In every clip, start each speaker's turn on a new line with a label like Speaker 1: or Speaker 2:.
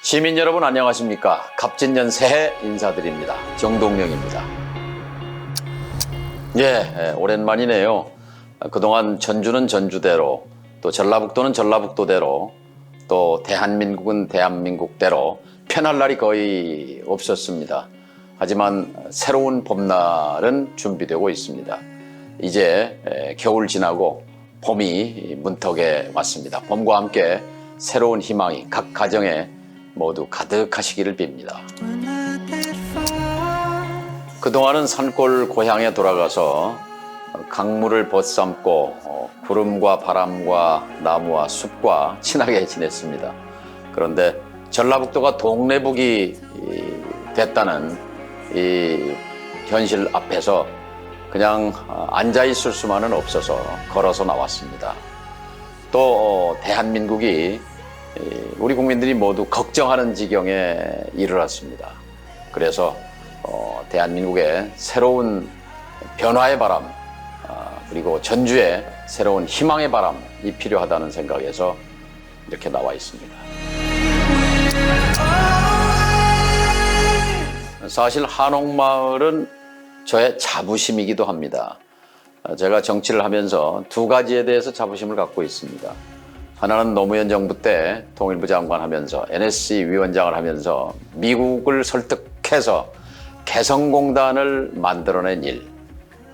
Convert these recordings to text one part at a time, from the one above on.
Speaker 1: 시민 여러분 안녕하십니까? 갑진년 새해 인사드립니다. 정동영입니다. 오랜만이네요. 그동안 전주는 전주대로, 또 전라북도는 전라북도대로, 또 대한민국은 대한민국대로 편할 날이 거의 없었습니다. 하지만 새로운 봄날은 준비되고 있습니다. 이제 겨울 지나고 봄이 문턱에 왔습니다. 봄과 함께 새로운 희망이 각 가정에 모두 가득하시기를 빕니다. 그동안은 산골 고향에 돌아가서 강물을 벗삼고 구름과 바람과 나무와 숲과 친하게 지냈습니다. 그런데 전라북도가 동래북이 됐다는 이 현실 앞에서 그냥 앉아있을 수만은 없어서 걸어서 나왔습니다. 또 대한민국이 우리 국민들이 모두 걱정하는 지경에 이르렀습니다. 그래서 대한민국의 새로운 변화의 바람, 그리고 전주의 새로운 희망의 바람이 필요하다는 생각에서 이렇게 나와 있습니다. 사실 한옥마을은 저의 자부심이기도 합니다. 제가 정치를 하면서 두 가지에 대해서 자부심을 갖고 있습니다. 하나는 노무현 정부 때 통일부 장관 하면서 NSC 위원장을 하면서 미국을 설득해서 개성공단을 만들어낸 일,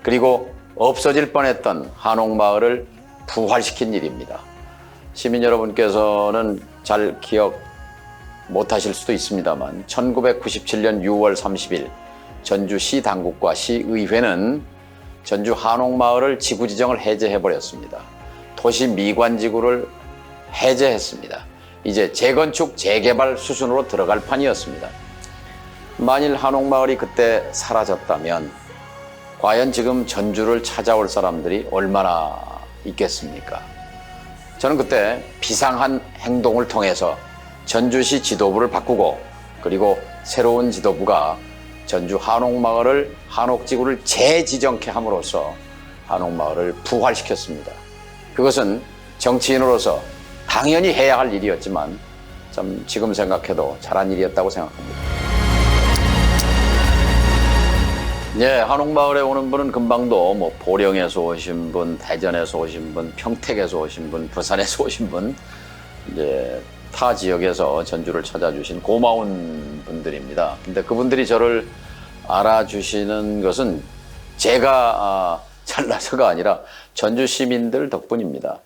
Speaker 1: 그리고 없어질 뻔했던 한옥마을을 부활시킨 일입니다. 시민 여러분께서는 잘 기억 못하실 수도 있습니다만 1997년 6월 30일 전주시 당국과 시의회는 전주 한옥마을을 지구지정을 해제해버렸습니다. 도시 미관지구를 해제했습니다. 이제 재건축, 재개발 수순으로 들어갈 판이었습니다. 만일 한옥마을이 그때 사라졌다면 과연 지금 전주를 찾아올 사람들이 얼마나 있겠습니까? 저는 그때 비상한 행동을 통해서 전주시 지도부를 바꾸고, 그리고 새로운 지도부가 전주 한옥마을을, 한옥지구를 재지정케 함으로써 한옥마을을 부활시켰습니다. 그것은 정치인으로서 당연히 해야 할 일이었지만 참 지금 생각해도 잘한 일이었다고 생각합니다. 한옥마을에 오는 분은 금방도 보령에서 오신 분, 대전에서 오신 분, 평택에서 오신 분, 부산에서 오신 분, 이제 타 지역에서 전주를 찾아주신 고마운 분들입니다. 근데 그분들이 저를 알아주시는 것은 제가 잘나서가 아니라 전주 시민들 덕분입니다.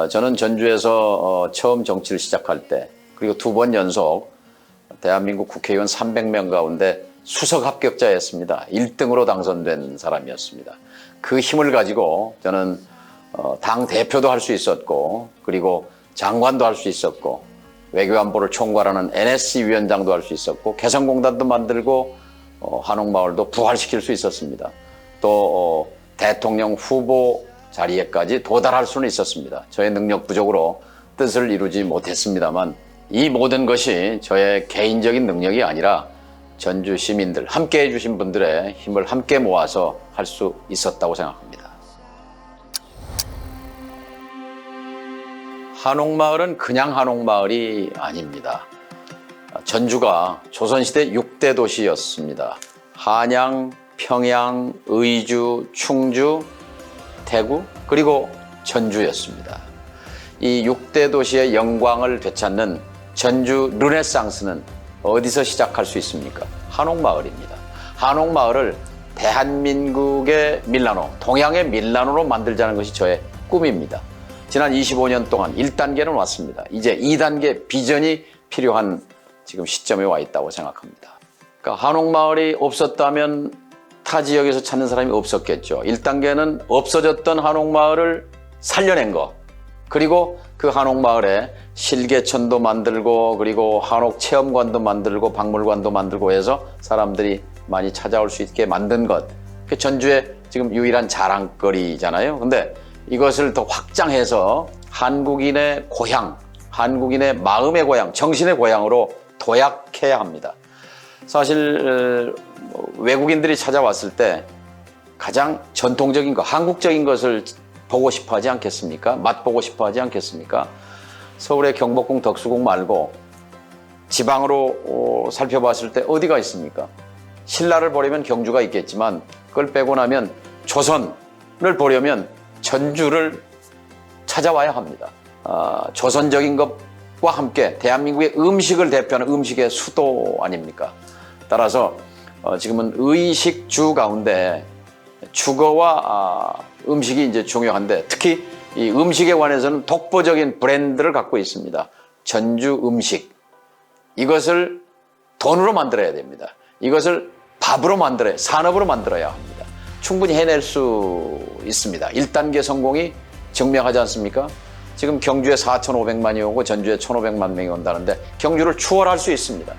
Speaker 1: 저는 전주에서 처음 정치를 시작할 때, 그리고 두 번 연속 대한민국 국회의원 300명 가운데 수석 합격자였습니다. 1등으로 당선된 사람이었습니다. 그 힘을 가지고 저는 당 대표도 할 수 있었고, 그리고 장관도 할 수 있었고, 외교안보를 총괄하는 NSC 위원장도 할 수 있었고, 개성공단도 만들고 한옥마을도 부활시킬 수 있었습니다. 또 대통령 후보 자리에까지 도달할 수는 있었습니다. 저의 능력 부족으로 뜻을 이루지 못했습니다만 이 모든 것이 저의 개인적인 능력이 아니라 전주 시민들, 함께해 주신 분들의 힘을 함께 모아서 할 수 있었다고 생각합니다. 한옥마을은 그냥 한옥마을이 아닙니다. 전주가 조선시대 6대 도시였습니다. 한양, 평양, 의주, 충주, 대구, 그리고 전주였습니다. 이 6대 도시의 영광을 되찾는 전주 르네상스는 어디서 시작할 수 있습니까? 한옥마을입니다. 한옥마을을 대한민국의 밀라노, 동양의 밀라노로 만들자는 것이 저의 꿈입니다. 지난 25년 동안 1단계는 왔습니다. 이제 2단계 비전이 필요한 지금 시점에 와 있다고 생각합니다. 그러니까 한옥마을이 없었다면 타 지역에서 찾는 사람이 없었겠죠. 1단계는 없어졌던 한옥마을을 살려낸 것, 그리고 그 한옥마을에 실개천도 만들고, 그리고 한옥체험관도 만들고, 박물관도 만들고 해서 사람들이 많이 찾아올 수 있게 만든 것, 그게 전주의 지금 유일한 자랑거리잖아요. 근데 이것을 더 확장해서 한국인의 고향, 한국인의 마음의 고향, 정신의 고향으로 도약해야 합니다. 사실 외국인들이 찾아왔을 때 가장 전통적인 것, 한국적인 것을 보고 싶어 하지 않겠습니까? 맛보고 싶어 하지 않겠습니까? 서울의 경복궁, 덕수궁 말고 지방으로 살펴봤을 때 어디가 있습니까? 신라를 보려면 경주가 있겠지만 그걸 빼고 나면 조선을 보려면 전주를 찾아와야 합니다. 조선적인 것과 함께 대한민국의 음식을 대표하는 음식의 수도 아닙니까? 따라서 지금은 의식주 가운데 주거와 음식이 이제 중요한데 특히 이 음식에 관해서는 독보적인 브랜드를 갖고 있습니다. 전주 음식. 이것을 돈으로 만들어야 됩니다. 이것을 밥으로 만들어야, 산업으로 만들어야 합니다. 충분히 해낼 수 있습니다. 1단계 성공이 증명하지 않습니까? 지금 경주에 4,500만이 오고 전주에 1,500만 명이 온다는데 경주를 추월할 수 있습니다.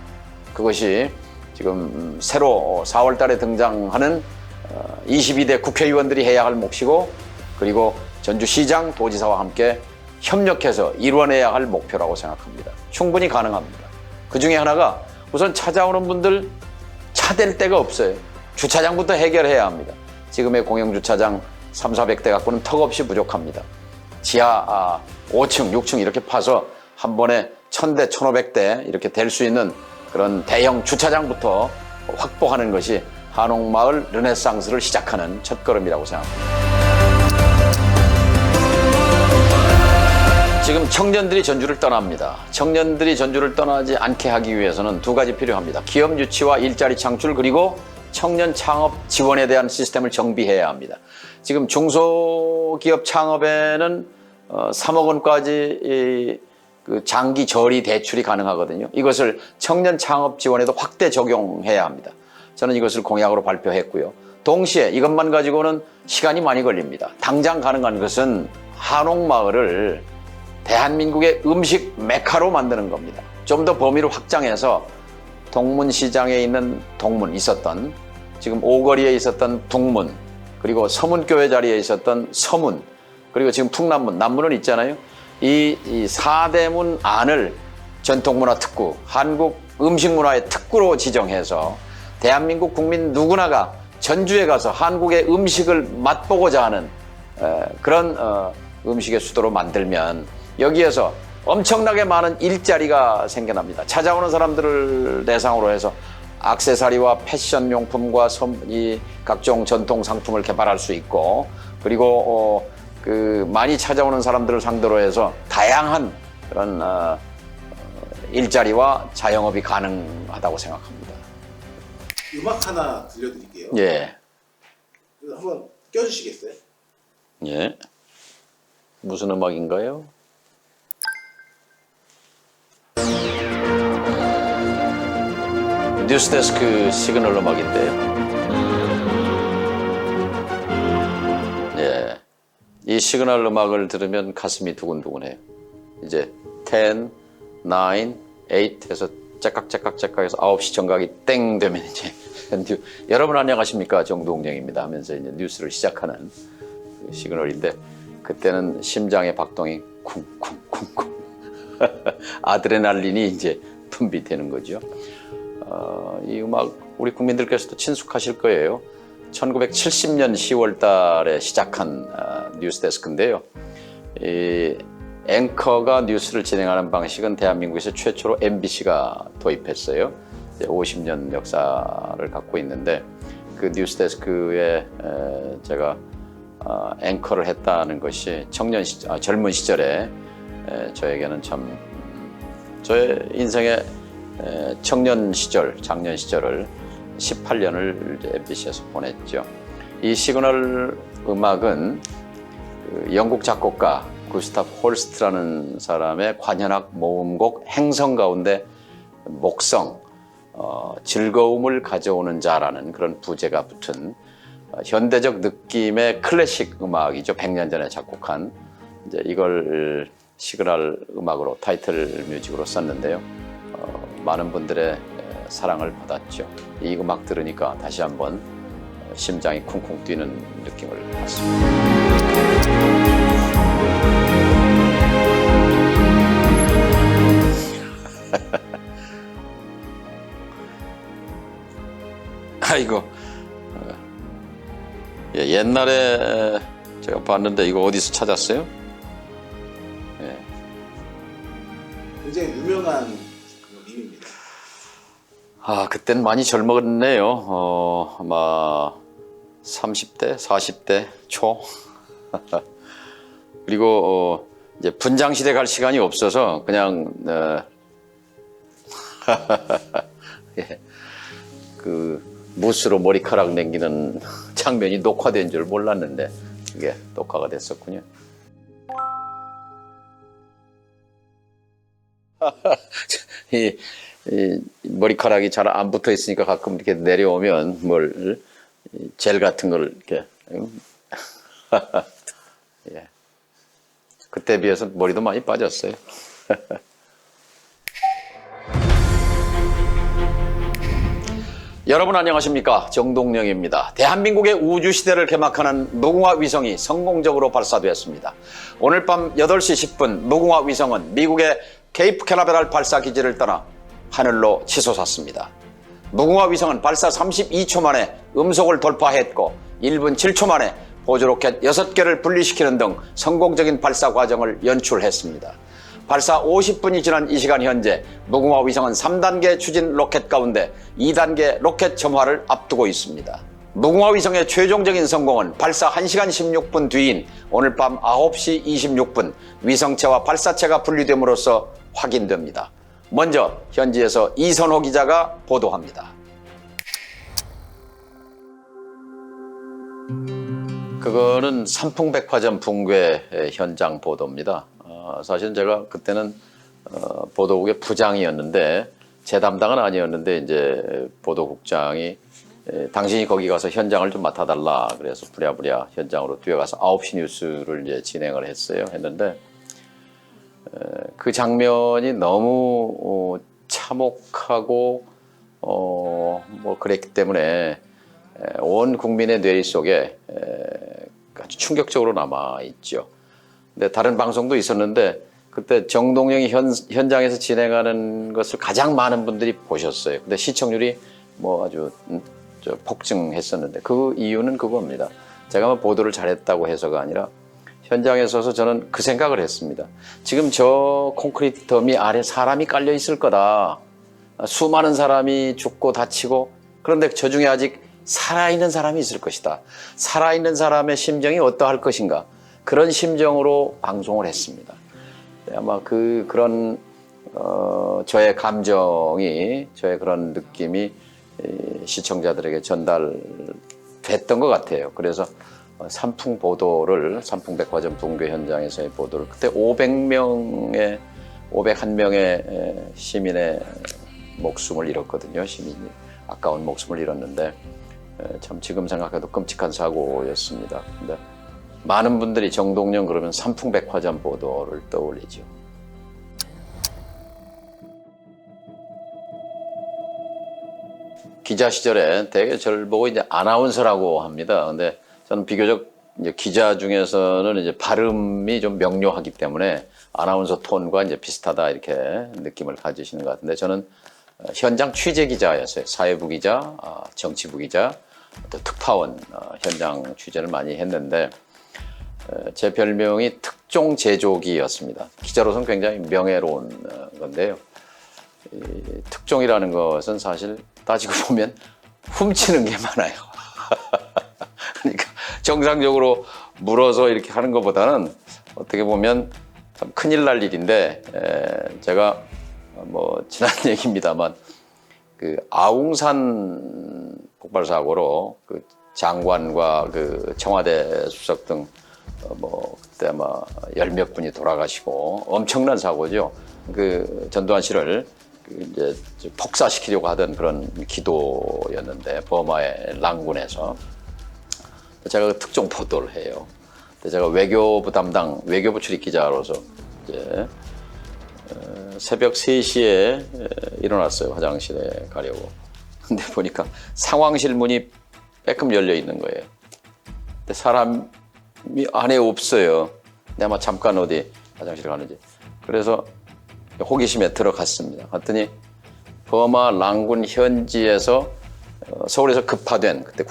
Speaker 1: 그것이 지금 새로 4월 달에 등장하는 22대 국회의원들이 해야 할 몫이고 그리고 전주시장, 도지사와 함께 협력해서 이뤄내야 할 목표라고 생각합니다. 충분히 가능합니다. 그 중에 하나가 우선 찾아오는 분들 차 댈 데가 없어요. 주차장부터 해결해야 합니다. 지금의 공영주차장 3,400대 갖고는 턱없이 부족합니다. 지하 5층, 6층 이렇게 파서 한 번에 1,000대, 1,500대 이렇게 될 수 있는 그런 대형 주차장부터 확보하는 것이 한옥마을 르네상스를 시작하는 첫걸음이라고 생각합니다. 지금 청년들이 전주를 떠납니다. 청년들이 전주를 떠나지 않게 하기 위해서는 두 가지 필요합니다. 기업 유치와 일자리 창출 그리고 청년 창업 지원에 대한 시스템을 정비해야 합니다. 지금 중소기업 창업에는 3억 원까지 그 장기 저리 대출이 가능하거든요. 이것을 청년 창업 지원에도 확대 적용해야 합니다. 저는 이것을 공약으로 발표했고요. 동시에 이것만 가지고는 시간이 많이 걸립니다. 당장 가능한 것은 한옥마을을 대한민국의 음식 메카로 만드는 겁니다. 좀 더 범위를 확장해서 동문시장에 있는 있었던 지금 오거리에 있었던 북문 그리고 서문교회 자리에 있었던 서문 그리고 지금 풍남문, 남문은 있잖아요. 이 사대문 안을 전통문화 특구, 한국 음식문화의 특구로 지정해서 대한민국 국민 누구나가 전주에 가서 한국의 음식을 맛보고자 하는 그런 음식의 수도로 만들면 여기에서 엄청나게 많은 일자리가 생겨납니다. 찾아오는 사람들을 대상으로 해서 액세서리와 패션 용품과 이 각종 전통 상품을 개발할 수 있고 그리고 그 많이 찾아오는 사람들을 상대로 해서 다양한 그런 일자리와 자영업이 가능하다고 생각합니다.
Speaker 2: 음악 하나 들려드릴게요.
Speaker 1: 예.
Speaker 2: 한번 껴주시겠어요?
Speaker 1: 예. 무슨 음악인가요? 뉴스데스크 시그널 음악인데요. 예. 이 시그널 음악을 들으면 가슴이 두근두근해요. 이제 10, 9, 8 해서 째깍째깍 해서 9시 정각이 땡 되면 이제 여러분 안녕하십니까 정동영입니다 하면서 이제 뉴스를 시작하는 그 시그널인데 그때는 심장의 박동이 쿵쿵쿵쿵 아드레날린이 이제 분비되는 거죠. 이 음악 우리 국민들께서도 친숙하실 거예요. 1970년 10월 달에 시작한 뉴스데스크인데요. 이 앵커가 뉴스를 진행하는 방식은 대한민국에서 최초로 MBC가 도입했어요. 이제 50년 역사를 갖고 있는데 그 뉴스데스크에 제가 앵커를 했다는 것이 젊은 시절에 저에게는 참 저의 인생의 청년 시절, 장년 시절을 18년을 MBC에서 보냈죠. 이 시그널 음악은 그 영국 작곡가 구스타프 홀스트라는 사람의 관현악 모음곡 행성 가운데 목성, 즐거움을 가져오는 자라는 그런 부제가 붙은 현대적 느낌의 클래식 음악이죠. 100년 전에 작곡한 이제 이걸 시그널 음악으로 타이틀 뮤직으로 썼는데요. 많은 분들의 사랑을 받았죠. 이 음악 들으니까 다시 한번 심장이 쿵쿵 뛰는 느낌을 받습니다. 아이고 옛날에 제가 봤는데 이거 어디서 찾았어요?
Speaker 2: 굉장히 유명한 밈입니다.
Speaker 1: 그땐 많이 젊었네요. 아마 30대, 40대 초. 그리고 이제 분장실에 갈 시간이 없어서 그냥 예, 그 무스로 머리카락 남기는 장면이 녹화된 줄 몰랐는데 그게 녹화가 됐었군요. 이 머리카락이 잘 안 붙어 있으니까 가끔 이렇게 내려오면 젤 같은 걸 이렇게 예. 그때 비해서 머리도 많이 빠졌어요. 여러분 안녕하십니까, 정동영입니다. 대한민국의 우주시대를 개막하는 무궁화 위성이 성공적으로 발사되었습니다. 오늘 밤 8시 10분 무궁화 위성은 미국의 케이프 캐나베랄 발사기지를 떠나 하늘로 치솟았습니다. 무궁화 위성은 발사 32초 만에 음속을 돌파했고 1분 7초 만에 보조로켓 6개를 분리시키는 등 성공적인 발사 과정을 연출했습니다. 발사 50분이 지난 이 시간 현재 무궁화 위성은 3단계 추진 로켓 가운데 2단계 로켓 점화를 앞두고 있습니다. 무궁화 위성의 최종적인 성공은 발사 1시간 16분 뒤인 오늘 밤 9시 26분 위성체와 발사체가 분리됨으로써 확인됩니다. 먼저 현지에서 이선호 기자가 보도합니다. 그거는 삼풍백화점 붕괴 현장 보도입니다. 사실은 제가 그때는 보도국의 부장이었는데 제 담당은 아니었는데 이제 보도국장이 당신이 거기 가서 현장을 좀 맡아달라 그래서 부랴부랴 현장으로 뛰어가서 9시 뉴스를 이제 진행을 했는데 그 장면이 너무 참혹하고 그랬기 때문에 온 국민의 뇌리 속에 아주 충격적으로 남아 있죠. 근데 다른 방송도 있었는데 그때 정동영이 현장에서 진행하는 것을 가장 많은 분들이 보셨어요. 근데 시청률이 아주 폭증했었는데 그 이유는 그겁니다. 제가 보도를 잘했다고 해서가 아니라 현장에 서서 저는 그 생각을 했습니다. 지금 저 콘크리트 더미 아래 사람이 깔려 있을 거다. 수많은 사람이 죽고 다치고 그런데 저 중에 아직 살아있는 사람이 있을 것이다. 살아있는 사람의 심정이 어떠할 것인가. 그런 심정으로 방송을 했습니다. 아마 그런 저의 감정이 저의 그런 느낌이 시청자들에게 전달됐던 것 같아요. 그래서 삼풍백화점 붕괴 현장에서의 보도를 그때 501명의 시민의 목숨을 잃었거든요. 시민이 아까운 목숨을 잃었는데 참 지금 생각해도 끔찍한 사고였습니다. 근데 많은 분들이 정동영 그러면 삼풍백화점 보도를 떠올리죠. 기자 시절에 되게 저를 보고 이제 아나운서라고 합니다. 근데 저는 비교적 이제 기자 중에서는 이제 발음이 좀 명료하기 때문에 아나운서 톤과 이제 비슷하다 이렇게 느낌을 가지시는 것 같은데 저는 현장 취재 기자였어요. 사회부 기자, 정치부 기자, 또 특파원 현장 취재를 많이 했는데 제 별명이 특종 제조기였습니다. 기자로서는 굉장히 명예로운 건데요. 이 특종이라는 것은 사실 따지고 보면 훔치는 게 많아요. 그러니까 정상적으로 물어서 이렇게 하는 것보다는 어떻게 보면 참 큰일 날 일인데 제가 지난 얘기입니다만 그 아웅산 폭발 사고로 그 장관과 그 청와대 수석 등 그때 아마 10몇 분이 돌아가시고 엄청난 사고죠. 그 전두환 씨를 이제 폭사시키려고 하던 그런 기도였는데 버마의 랑군에서 제가 그 특종 보도를 해요. 제가 외교부 담당 외교부 출입 기자로서 이제 새벽 3시에 일어났어요. 화장실에 가려고. 근데 보니까 상황실 문이 빼끔 열려 있는 거예요. 근데 사람이 안에 없어요. 근데 아마 잠깐 어디 화장실 가는지. 그래서 호기심에 들어갔습니다. 갔더니 버마 랑군 현지에서 서울에서 급파된 그때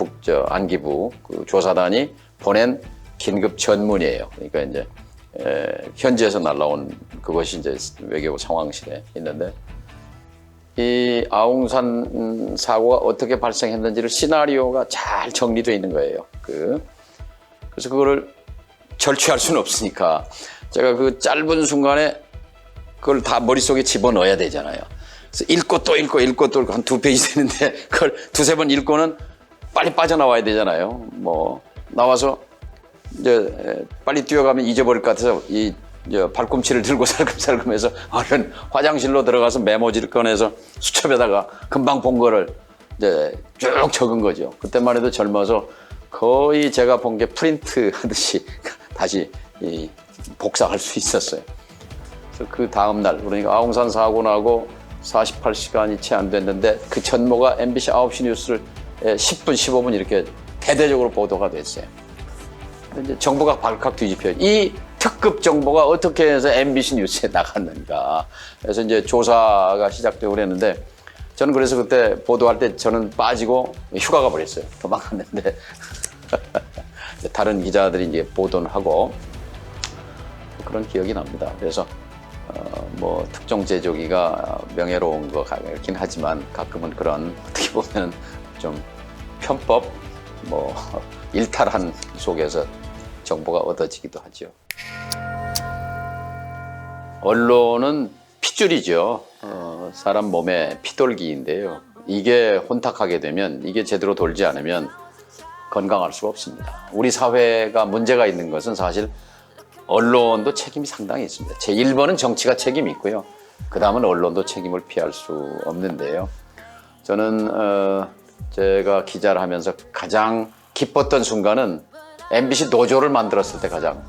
Speaker 1: 안기부 그 조사단이 보낸 긴급 전문이에요. 그러니까 이제 현지에서 날라온 그것이 이제 외교부 상황실에 있는데 이 이 아웅산 사고가 어떻게 발생했는지를 시나리오가 잘 정리되어 있는 거예요. 그래서 그거를 절취할 수는 없으니까 제가 그 짧은 순간에 그걸 다 머릿속에 집어넣어야 되잖아요. 그래서 읽고 또 읽고 한 2페이지 되는데 그걸 2-3번 읽고는 빨리 빠져나와야 되잖아요. 뭐 나와서 이제 빨리 뛰어가면 잊어버릴 것 같아서 이 발꿈치를 들고 살금살금해서 얼른 화장실로 들어가서 메모지를 꺼내서 수첩에다가 금방 본 거를 이제 쭉 적은 거죠. 그때만 해도 젊어서 거의 제가 본 게 프린트 하듯이 다시 복사할 수 있었어요. 그래서 그 다음 날, 그러니까 아웅산 사고 나고 48시간이 채 안 됐는데 그 전모가 MBC 9시 뉴스를 10분, 15분 이렇게 대대적으로 보도가 됐어요. 이제 정보가 발칵 뒤집혀요. 이 특급 정보가 어떻게 해서 MBC 뉴스에 나갔는가. 그래서 이제 조사가 시작되고 그랬는데 저는 그래서 그때 보도할 때 저는 빠지고 휴가 가버렸어요. 도망갔는데 다른 기자들이 이제 보도를 하고 그런 기억이 납니다. 그래서 뭐 특정 제조기가 명예로운 거 같긴 하지만 가끔은 그런 어떻게 보면 좀 편법 뭐 일탈한 속에서 정보가 얻어지기도 하죠. 언론은 핏줄이죠. 사람 몸의 피돌기인데요. 이게 혼탁하게 되면 이게 제대로 돌지 않으면 건강할 수가 없습니다. 우리 사회가 문제가 있는 것은 사실 언론도 책임이 상당히 있습니다. 제1번은 정치가 책임이 있고요. 그 다음은 언론도 책임을 피할 수 없는데요. 저는 제가 기자를 하면서 가장 기뻤던 순간은 MBC 노조를 만들었을 때 가장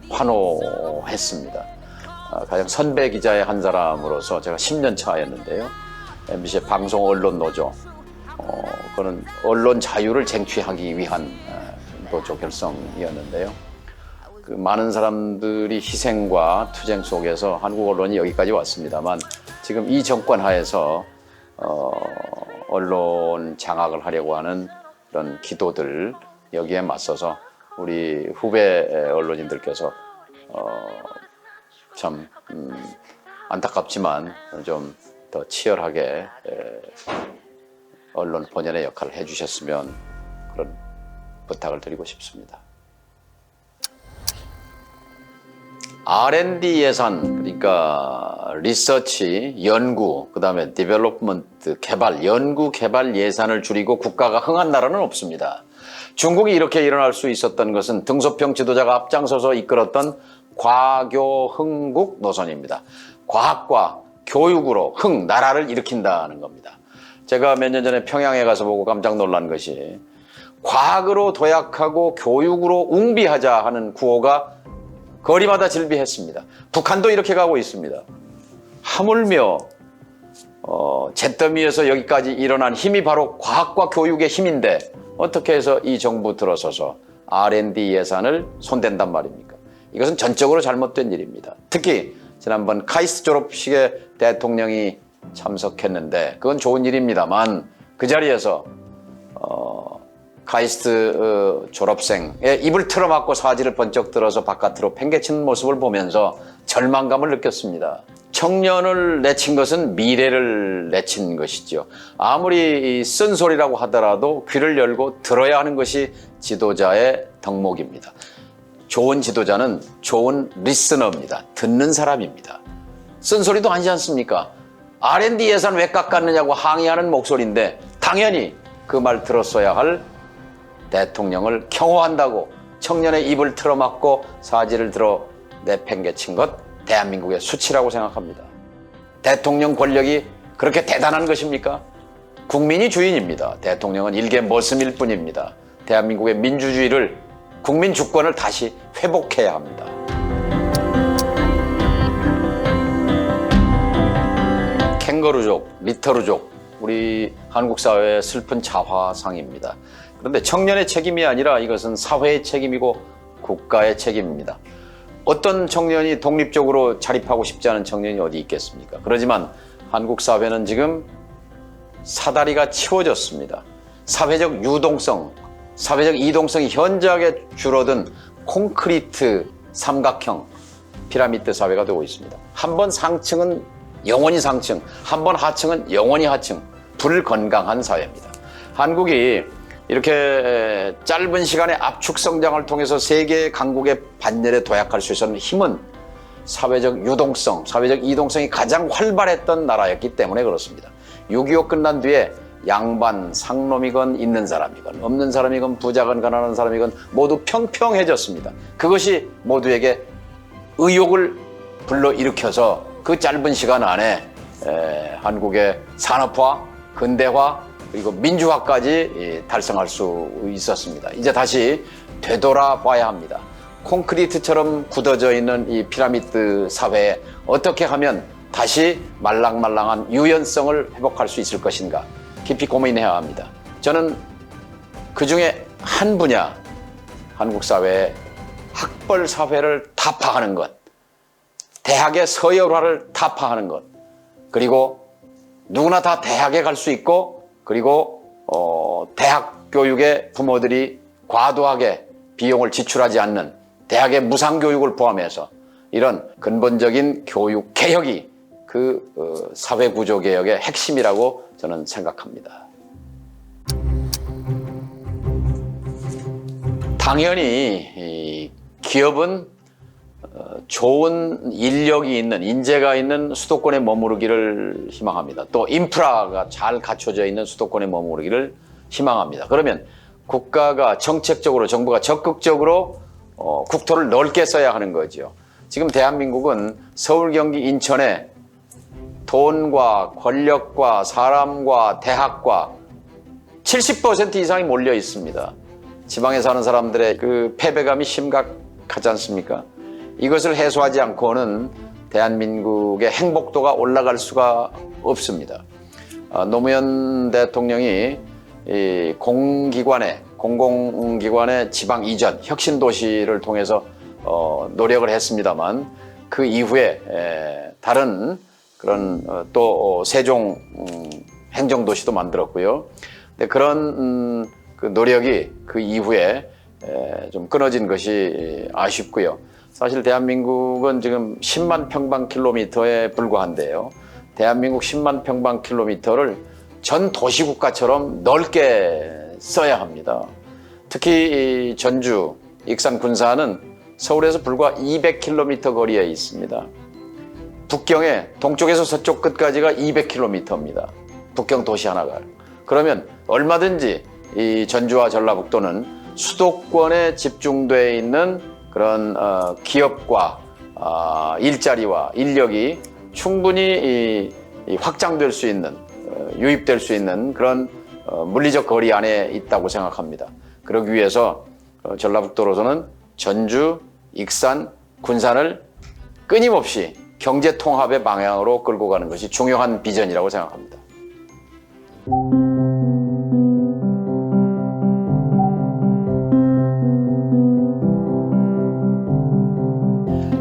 Speaker 1: 환호했습니다. 가장 선배 기자의 한 사람으로서 제가 10년 차였는데요. MBC의 방송 언론 노조, 그는 언론 자유를 쟁취하기 위한 노조 결성이었는데요. 그 많은 사람들이 희생과 투쟁 속에서 한국 언론이 여기까지 왔습니다만 지금 이 정권 하에서 언론 장악을 하려고 하는 그런 기도들 여기에 맞서서 우리 후배 언론인들께서 참 안타깝지만 좀 더 치열하게 언론 본연의 역할을 해주셨으면 그런 부탁을 드리고 싶습니다. R&D 예산, 그러니까 리서치, 연구, 그 다음에 디벨롭먼트, 개발, 연구, 개발 예산을 줄이고 국가가 흥한 나라는 없습니다. 중국이 이렇게 일어날 수 있었던 것은 등소평 지도자가 앞장서서 이끌었던 과교흥국 노선입니다. 과학과 교육으로 나라를 일으킨다는 겁니다. 제가 몇 년 전에 평양에 가서 보고 깜짝 놀란 것이 과학으로 도약하고 교육으로 웅비하자 하는 구호가 거리마다 질비했습니다. 북한도 이렇게 가고 있습니다. 하물며 잿더미에서 여기까지 일어난 힘이 바로 과학과 교육의 힘인데 어떻게 해서 이 정부 들어서서 R&D 예산을 손댄단 말입니까? 이것은 전적으로 잘못된 일입니다. 특히 지난번 카이스트 졸업식에 대통령이 참석했는데 그건 좋은 일입니다만 그 자리에서 카이스트 졸업생의 입을 틀어막고 사지를 번쩍 들어서 바깥으로 팽개치는 모습을 보면서 절망감을 느꼈습니다. 청년을 내친 것은 미래를 내친 것이죠. 아무리 쓴소리라고 하더라도 귀를 열고 들어야 하는 것이 지도자의 덕목입니다. 좋은 지도자는 좋은 리스너입니다. 듣는 사람입니다. 쓴소리도 아니지 않습니까? R&D 예산 왜 깎았느냐고 항의하는 목소리인데 당연히 그 말 들었어야 할 대통령을 경호한다고 청년의 입을 틀어막고 사지를 들어 내팽개친 것 대한민국의 수치라고 생각합니다. 대통령 권력이 그렇게 대단한 것입니까? 국민이 주인입니다. 대통령은 일개 머슴일 뿐입니다. 대한민국의 민주주의를 국민 주권을 다시 회복해야 합니다. 캥거루족, 리터루족, 우리 한국 사회의 슬픈 자화상입니다. 그런데 청년의 책임이 아니라 이것은 사회의 책임이고 국가의 책임입니다. 어떤 청년이 독립적으로 자립하고 싶지 않은 청년이 어디 있겠습니까? 그렇지만 한국 사회는 지금 사다리가 치워졌습니다. 사회적 유동성, 사회적 이동성이 현저하게 줄어든 콘크리트 삼각형 피라미드 사회가 되고 있습니다. 한번 상층은 영원히 상층, 한 번 하층은 영원히 하층, 불건강한 사회입니다. 한국이 이렇게 짧은 시간에 압축 성장을 통해서 세계 강국의 반열에 도약할 수 있었는 힘은 사회적 유동성, 사회적 이동성이 가장 활발했던 나라였기 때문에 그렇습니다. 6.25 끝난 뒤에 양반, 상놈이건 있는 사람이건 없는 사람이건 부자건 가난한 사람이건 모두 평평해졌습니다. 그것이 모두에게 의욕을 불러일으켜서 그 짧은 시간 안에 한국의 산업화, 근대화, 그리고 민주화까지 달성할 수 있었습니다. 이제 다시 되돌아봐야 합니다. 콘크리트처럼 굳어져 있는 이 피라미드 사회에 어떻게 하면 다시 말랑말랑한 유연성을 회복할 수 있을 것인가 깊이 고민해야 합니다. 저는 그 중에 한 분야, 한국 사회의 학벌 사회를 타파하는 것, 대학의 서열화를 타파하는 것, 그리고 누구나 다 대학에 갈 수 있고, 그리고 대학 교육에 부모들이 과도하게 비용을 지출하지 않는 대학의 무상교육을 포함해서 이런 근본적인 교육 개혁이 그 사회구조개혁의 핵심이라고 저는 생각합니다. 당연히 이 기업은 좋은 인력이 있는, 인재가 있는 수도권에 머무르기를 희망합니다. 또 인프라가 잘 갖춰져 있는 수도권에 머무르기를 희망합니다. 그러면 국가가 정책적으로, 정부가 적극적으로 국토를 넓게 써야 하는 거죠. 지금 대한민국은 서울, 경기, 인천에 돈과 권력과 사람과 대학과 70% 이상이 몰려 있습니다. 지방에 사는 사람들의 그 패배감이 심각하지 않습니까? 이것을 해소하지 않고는 대한민국의 행복도가 올라갈 수가 없습니다. 노무현 대통령이 이 공공기관의 지방 이전, 혁신 도시를 통해서 노력을 했습니다만 그 이후에 다른 그런 또 세종 행정도시도 만들었고요. 근데 그런 그 노력이 그 이후에 좀 끊어진 것이 아쉽고요. 사실 대한민국은 지금 10만 평방킬로미터에 불과한데요. 대한민국 10만 평방킬로미터를 전 도시국가처럼 넓게 써야 합니다. 특히 전주, 익산, 군산은 서울에서 불과 200km 거리에 있습니다. 북경에 동쪽에서 서쪽 끝까지가 200km입니다. 북경 도시 하나가. 그러면 얼마든지 이 전주와 전라북도는 수도권에 집중되어 있는 그런 기업과 일자리와 인력이 충분히 확장될 수 있는, 유입될 수 있는 그런 물리적 거리 안에 있다고 생각합니다. 그러기 위해서 전라북도로서는 전주, 익산, 군산을 끊임없이 경제 통합의 방향으로 끌고 가는 것이 중요한 비전이라고 생각합니다.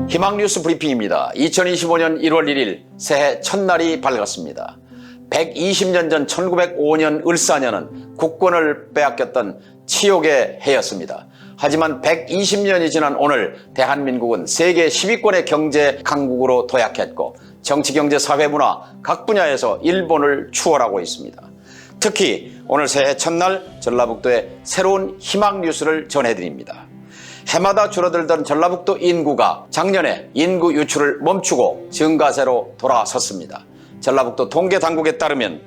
Speaker 1: 희망뉴스 브리핑입니다. 2025년 1월 1일 새해 첫날이 밝았습니다. 120년 전 1905년 을사년은 국권을 빼앗겼던 치욕의 해였습니다. 하지만 120년이 지난 오늘 대한민국은 세계 10위권의 경제 강국으로 도약했고 정치, 경제, 사회, 문화 각 분야에서 일본을 추월하고 있습니다. 특히 오늘 새해 첫날 전라북도의 새로운 희망 뉴스를 전해드립니다. 해마다 줄어들던 전라북도 인구가 작년에 인구 유출을 멈추고 증가세로 돌아섰습니다. 전라북도 통계당국에 따르면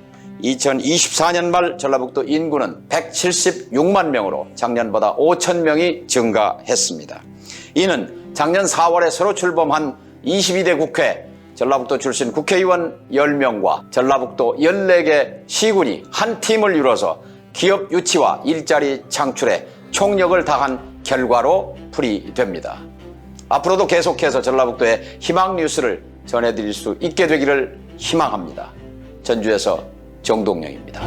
Speaker 1: 2024년 말 전라북도 인구는 176만 명으로 작년보다 5천 명이 증가했습니다. 이는 작년 4월에 새로 출범한 22대 국회 전라북도 출신 국회의원 10명과 전라북도 14개 시군이 한 팀을 이뤄서 기업 유치와 일자리 창출에 총력을 다한 결과로 풀이됩니다. 앞으로도 계속해서 전라북도의 희망 뉴스를 전해드릴 수 있게 되기를 희망합니다. 전주에서 정동영입니다.